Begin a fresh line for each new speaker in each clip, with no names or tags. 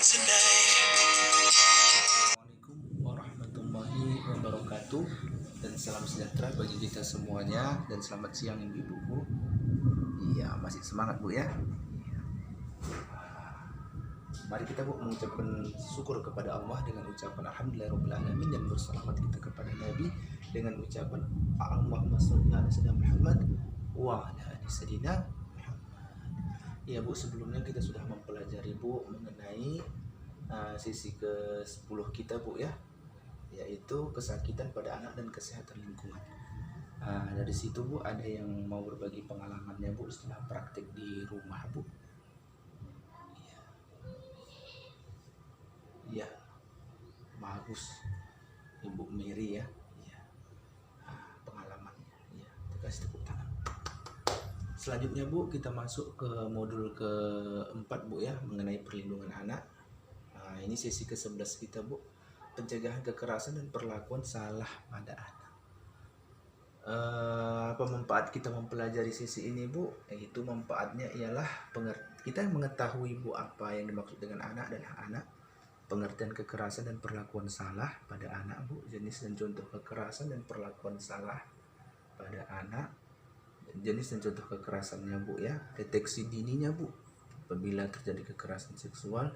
Assalamualaikum warahmatullahi wabarakatuh, dan salam sejahtera bagi kita semuanya, dan selamat siang ibu-ibu. Iya, masih semangat Bu ya. Mari kita Bu mengucapkan syukur kepada Allah dengan ucapan alhamdulillahirobbilalamin, dan bersalawat kita kepada Nabi dengan ucapan Allahumma sholli ala sayyidina Muhammad wa ala ali sayyidina Muhammad. Ya Bu, sebelumnya kita sudah mempelajari Bu mengenai sisi ke-10 kita Bu ya, yaitu kesakitan pada anak dan kesehatan lingkungan. Dari situ Bu, ada yang mau berbagi pengalamannya Bu setelah praktik di rumah Bu. Iya, bagus Ibu Mary ya. Iya, pengalamannya. Iya, kita kasih tepuk tangan. Selanjutnya Bu, kita masuk ke modul keempat Bu ya, mengenai perlindungan anak. Ini sesi ke-11 kita Bu, pencegahan kekerasan dan perlakuan salah pada anak. Apa manfaat kita mempelajari sesi ini Bu? Yaitu manfaatnya ialah kita mengetahui Bu apa yang dimaksud dengan anak dan hak anak, pengertian kekerasan dan perlakuan salah pada anak Bu, jenis dan contoh kekerasan dan perlakuan salah pada anak, jenis dan contoh kekerasannya Bu ya, deteksi dininya Bu apabila terjadi kekerasan seksual,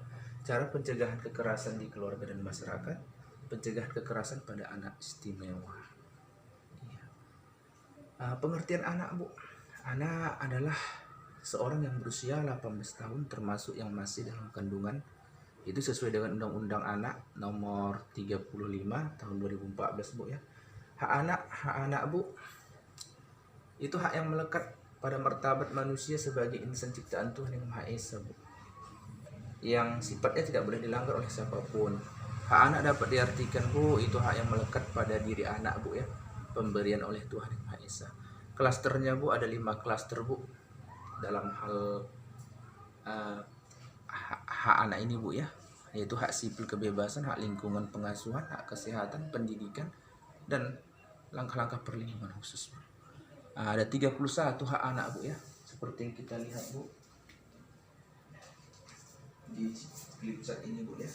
cara pencegahan kekerasan di keluarga dan masyarakat, pencegahan kekerasan pada anak istimewa. Ya. Pengertian anak Bu, anak adalah seorang yang berusia 18 tahun termasuk yang masih dalam kandungan. Itu sesuai dengan Undang-Undang Anak nomor 35 tahun 2014 Bu ya. Hak anak Bu, itu hak yang melekat pada martabat manusia sebagai insan ciptaan Tuhan Yang Maha Esa Bu, yang sifatnya tidak boleh dilanggar oleh siapapun. Hak anak dapat diartikan Bu, itu hak yang melekat pada diri anak Bu ya, pemberian oleh Tuhan Yang Maha Esa. Klasternya Bu, ada 5 klaster Bu dalam hal hak anak ini Bu ya, yaitu hak sipil kebebasan, hak lingkungan pengasuhan, hak kesehatan, pendidikan, dan langkah-langkah perlindungan khusus Bu. Ada 31 hak anak Bu ya, seperti yang kita lihat Bu di klip chat ini Bu ya.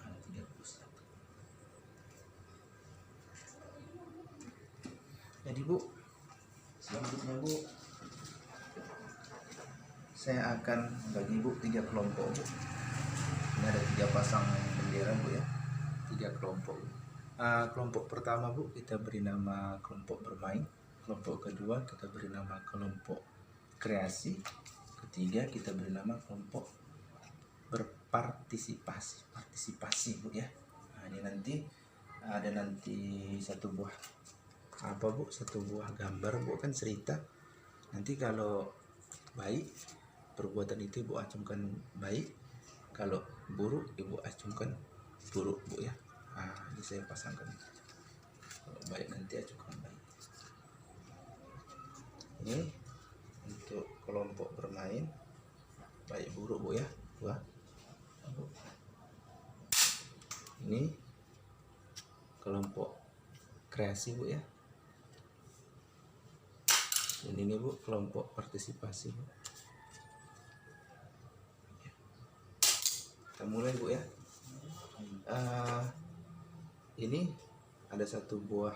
Ada 31. Jadi Bu, selanjutnya Bu, saya akan bagi Bu 3 kelompok Bu. Ini ada 3 pasang bendera Bu ya, 3 kelompok Bu. Kelompok pertama Bu, kita beri nama kelompok bermain. Kelompok kedua kita beri nama kelompok kreasi. Ketiga kita beri nama kelompok partisipasi Bu ya. Ini nanti ada satu buah satu buah gambar Bu, kan cerita. Nanti kalau baik, perbuatan itu Ibu acungkan baik, kalau buruk Ibu acungkan buruk Bu ya. Ini saya pasangkan, kalau baik nanti acungkan baik. Ini untuk kelompok bermain, baik buruk Bu ya, ini kelompok kreasi Bu ya, dan ini Bu kelompok partisipasi Bu. Kita mulai Bu ya. Ini ada satu buah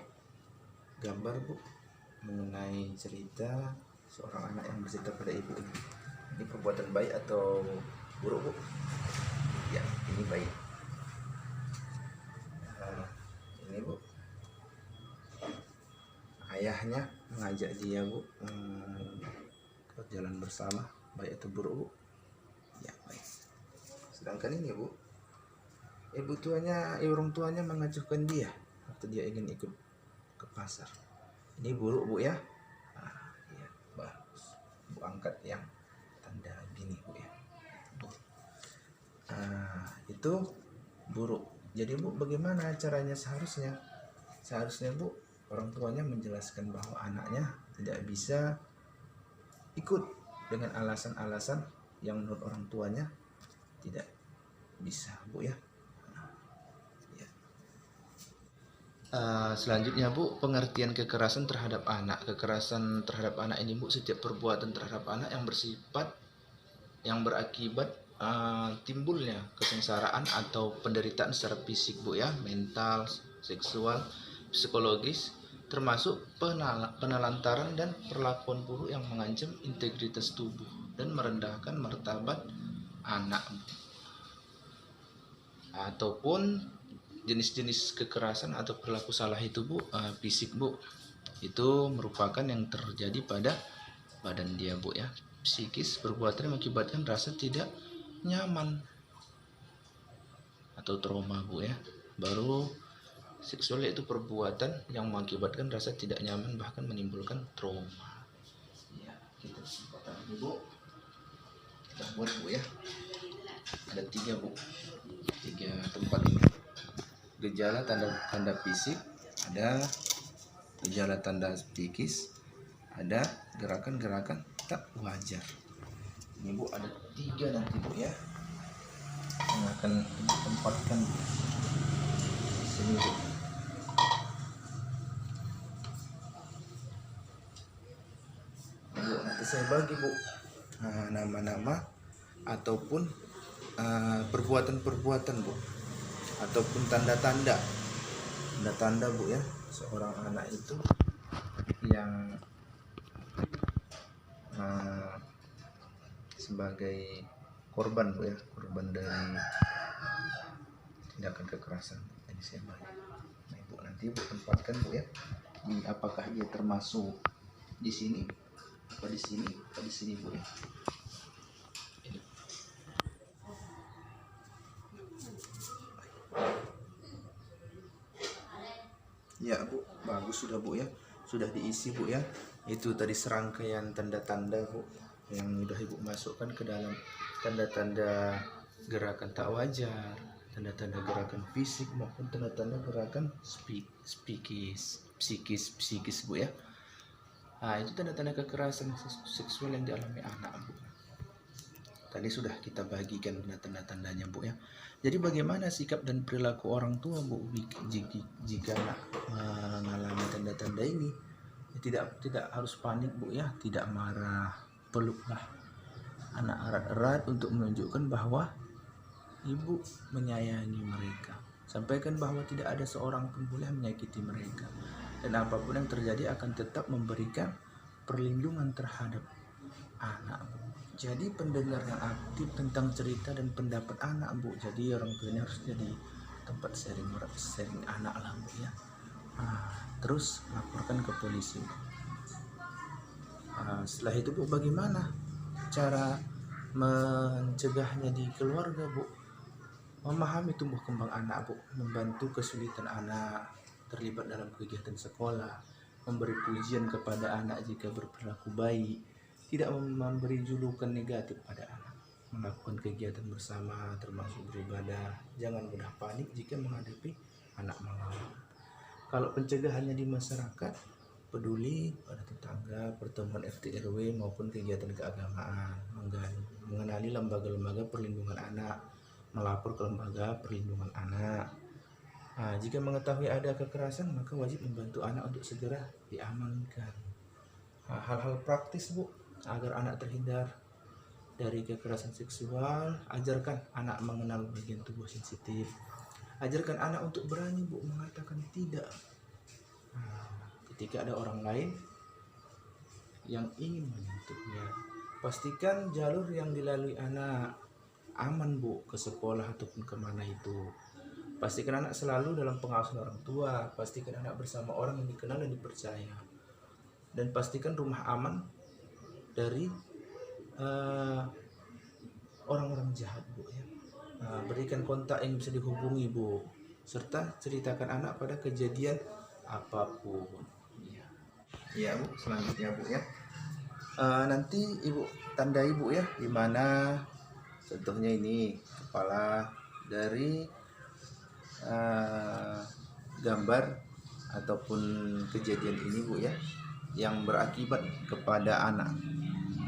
gambar Bu mengenai cerita seorang anak yang bercerita pada ibu. Ini perbuatan baik atau buruk Bu? Ya, ini baik. Ini Bu, ayahnya mengajak dia Bu ke jalan bersama, baik atau buruk Bu? Ya, baik. Sedangkan ini Bu, orang tuanya mengajukan dia waktu dia ingin ikut ke pasar. Ini buruk Bu ya. Ya, bagus. Bu angkat yang tanda gini Bu ya. Itu buruk. Jadi Bu, bagaimana caranya seharusnya? Seharusnya Bu, orang tuanya menjelaskan bahwa anaknya tidak bisa ikut dengan alasan-alasan yang menurut orang tuanya tidak bisa Bu ya. Selanjutnya Bu, pengertian kekerasan terhadap anak. Kekerasan terhadap anak ini Bu, setiap perbuatan terhadap anak yang bersifat yang berakibat timbulnya kesengsaraan atau penderitaan secara fisik Bu ya, mental, seksual, psikologis, termasuk penelantaran dan perlakuan buruk yang mengancam integritas tubuh dan merendahkan martabat anak. Ataupun jenis-jenis kekerasan atau perilaku salah itu Bu, fisik Bu, itu merupakan yang terjadi pada badan dia Bu ya. Psikis, perbuatan yang mengakibatkan rasa tidak nyaman atau trauma Bu ya. Baru seksual yaitu perbuatan yang mengakibatkan rasa tidak nyaman bahkan menimbulkan trauma. Ya, kita simpan Bu. Kita buat Bu ya. Ada 3 Bu. 3 tempat ini. Gejala tanda fisik, ada gejala tanda psikis, ada gerakan-gerakan tak wajar. Ini Bu ada 3 nanti Bu ya, yang akan ditempatkan di sini Bu. Bu nanti saya bagi Bu nama-nama ataupun perbuatan-perbuatan Bu, ataupun tanda-tanda Bu ya, seorang anak itu yang sebagai korban Bu ya, korban dari tindakan kekerasan. Ini saya bagi. Nah Ibu nanti Ibu tempatkan Bu ya, ini apakah dia termasuk di sini, apa di sini, apa di sini Bu ya. Ya Bu, bagus sudah Bu ya, sudah diisi Bu ya. Itu tadi serangkaian tanda-tanda Bu yang sudah Ibu masukkan ke dalam tanda-tanda gerakan tak wajar, tanda-tanda gerakan fisik maupun tanda-tanda gerakan psikis Bu ya. Nah itu tanda-tanda kekerasan seksual yang dialami anak Bu. Tadi sudah kita bagikan tanda-tandanya Bu ya. Jadi bagaimana sikap dan perilaku orang tua Bu jika mengalami tanda-tanda ini? Tidak harus panik Bu ya, tidak marah, peluklah anak erat-erat untuk menunjukkan bahwa ibu menyayangi mereka. Sampaikan bahwa tidak ada seorang pun boleh menyakiti mereka, dan apapun yang terjadi akan tetap memberikan perlindungan terhadap anak Bu. Jadi pendengar yang aktif tentang cerita dan pendapat anak Bu. Jadi orang tuanya harus jadi tempat sharing anak lah Bu ya. Terus laporkan ke polisi. Setelah itu Bu, bagaimana cara mencegahnya di keluarga Bu? Memahami tumbuh kembang anak Bu, membantu kesulitan anak terlibat dalam kegiatan sekolah, memberi pujian kepada anak jika berperilaku baik, tidak memberi julukan negatif pada anak, melakukan kegiatan bersama termasuk beribadah, jangan mudah panik jika menghadapi anak mengalami. Kalau pencegahannya di masyarakat, peduli pada tetangga, pertemuan RT RW maupun kegiatan keagamaan, mengenali lembaga-lembaga perlindungan anak, melapor ke lembaga perlindungan anak. Jika mengetahui ada kekerasan, maka wajib membantu anak untuk segera diamankan. Hal-hal praktis Bu, agar anak terhindar dari kekerasan seksual, ajarkan anak mengenal bagian tubuh sensitif. Ajarkan anak untuk berani Bu mengatakan tidak ketika ada orang lain yang ingin menyentuhnya. Pastikan jalur yang dilalui anak aman Bu, ke sekolah ataupun kemana itu. Pastikan anak selalu dalam pengawasan orang tua. Pastikan anak bersama orang yang dikenal dan dipercaya. Dan pastikan rumah aman dari orang-orang jahat Bu ya. Berikan kontak yang bisa dihubungi Bu, serta ceritakan anak pada kejadian apapun. Ya Bu, selanjutnya Bu ya. Nanti Ibu tandai Bu ya, dimana contohnya ini kepala dari gambar ataupun kejadian ini Bu ya, yang berakibat kepada anak,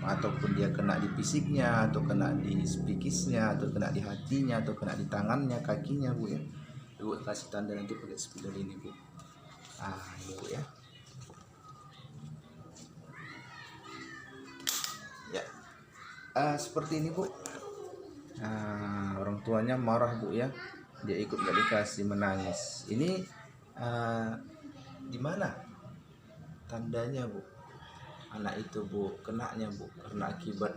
ataupun dia kena di fisiknya, atau kena di psikisnya, atau kena di hatinya, atau kena di tangannya, kakinya Bu ya. Ibu kasih tanda nanti pakai spidol ini Bu. Ini Bu ya. Ya. seperti ini Bu. Orang tuanya marah Bu ya, dia ikut gak dikasih, menangis. Ini di mana tandanya Bu? Anak itu Bu, kenanya Bu, karena akibat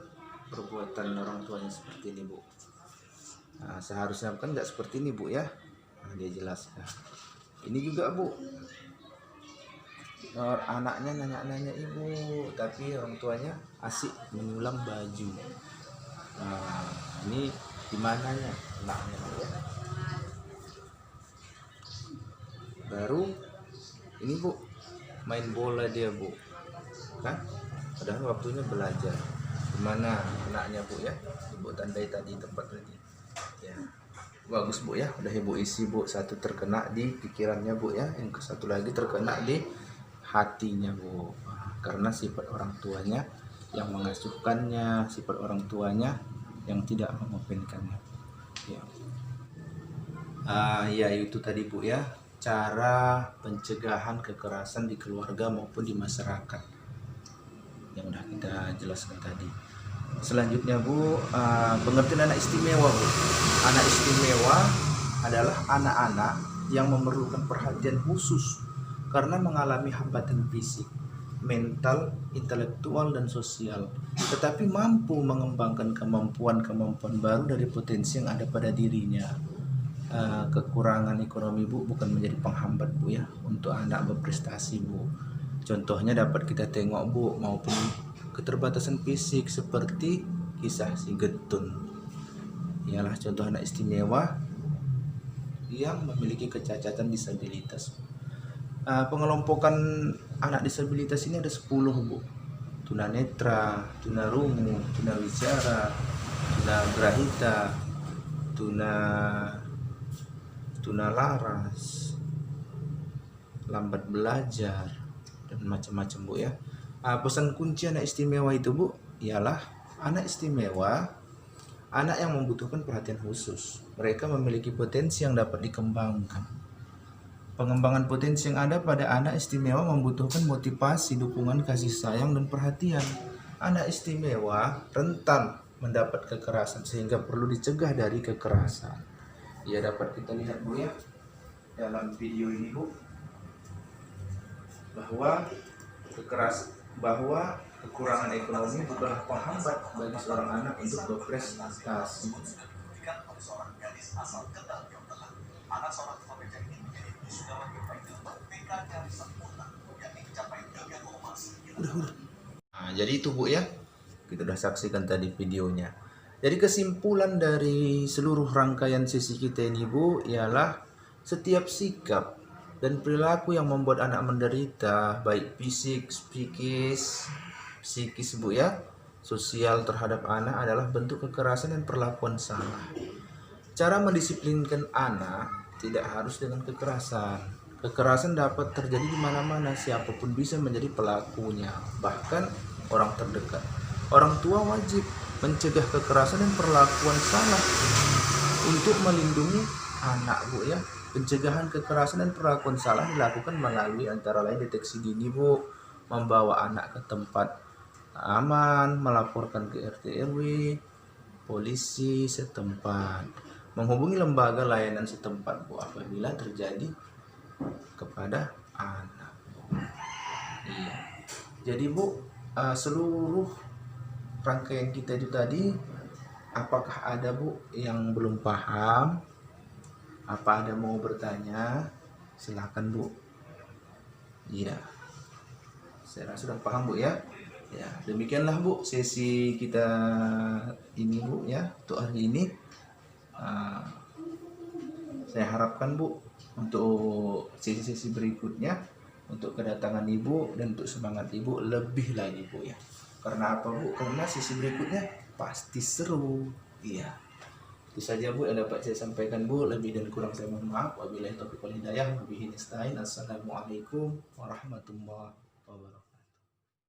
perbuatan orang tuanya seperti ini Bu. Seharusnya kan nggak seperti ini Bu ya. Dia jelaskan. Ini juga Bu, anaknya nanya-nanya ibu, tapi orang tuanya asik menyulam baju. Ini di mananya anaknya Bu ya. Baru ini Bu, main bola dia Bu, kan? Padahal waktunya belajar. Gimana anaknya Bu ya? Ibu tandai tadi tempat tadi. Ya, bagus Bu ya. Udah Ibu isi Bu, satu terkena di pikirannya Bu ya, yang satu lagi terkena di hatinya Bu. Karena sifat orang tuanya yang mengasuhkannya, sifat orang tuanya yang tidak mengopenkannya. Ya. Ya itu tadi Bu ya, cara pencegahan kekerasan di keluarga maupun di masyarakat yang udah kita jelaskan tadi. Selanjutnya Bu, pengertian anak istimewa Bu. Anak istimewa adalah anak-anak yang memerlukan perhatian khusus karena mengalami hambatan fisik, mental, intelektual, dan sosial, tetapi mampu mengembangkan kemampuan-kemampuan baru dari potensi yang ada pada dirinya. Kekurangan ekonomi Bu bukan menjadi penghambat Bu ya untuk anak berprestasi Bu. Contohnya dapat kita tengok Bu, maupun keterbatasan fisik seperti kisah si Getun. Ialah contoh anak istimewa yang memiliki kecacatan disabilitas. Pengelompokan anak disabilitas ini ada 10 Bu. Tunanetra, tunarungu, tunawicara, tunagrahita, tunalaras, lambat belajar, dan macam-macam Bu ya. Pesan kunci anak istimewa itu Bu ialah anak istimewa, anak yang membutuhkan perhatian khusus. Mereka memiliki potensi yang dapat dikembangkan. Pengembangan potensi yang ada pada anak istimewa membutuhkan motivasi, dukungan, kasih sayang, dan perhatian. Anak istimewa rentan mendapat kekerasan sehingga perlu dicegah dari kekerasan. Ya, dapat kita lihat Bu ya dalam video ini Bu, bahwa kekurangan ekonomi bukanlah penghambat bagi seorang anak untuk berprestasi. Jadi itu Bu ya, kita udah saksikan tadi videonya. Jadi kesimpulan dari seluruh rangkaian sesi kita ini Bu ialah setiap sikap dan perilaku yang membuat anak menderita, baik fisik, psikis Bu ya, sosial terhadap anak adalah bentuk kekerasan dan perlakuan salah. Cara mendisiplinkan anak tidak harus dengan kekerasan. Kekerasan dapat terjadi di mana-mana, siapapun bisa menjadi pelakunya, bahkan orang terdekat. Orang tua wajib mencegah kekerasan dan perlakuan salah untuk melindungi anak Bu ya. Pencegahan kekerasan dan perlakuan salah dilakukan melalui antara lain deteksi dini Bu, membawa anak ke tempat aman, melaporkan ke RT RW, polisi setempat, menghubungi lembaga layanan setempat Bu apabila terjadi kepada anak. Iya. Jadi Bu, seluruh rangkaian kita itu tadi, apakah ada Bu yang belum paham? Apa ada mau bertanya? Silakan Bu. Iya, saya rasa sudah paham Bu ya. Ya, demikianlah Bu sesi kita ini Bu ya untuk hari ini. Saya harapkan Bu untuk sesi-sesi berikutnya, untuk kedatangan Ibu dan untuk semangat Ibu lebih lagi Bu ya. Karena apa Bu? Karena sesi berikutnya pasti seru. Iya. Itu saja Bu yang dapat saya sampaikan Bu. Lebih dan kurang saya mohon maaf. Wabillahi taufiq wal hidayah. Wabihi nasta'in. Assalamualaikum warahmatullahi wabarakatuh.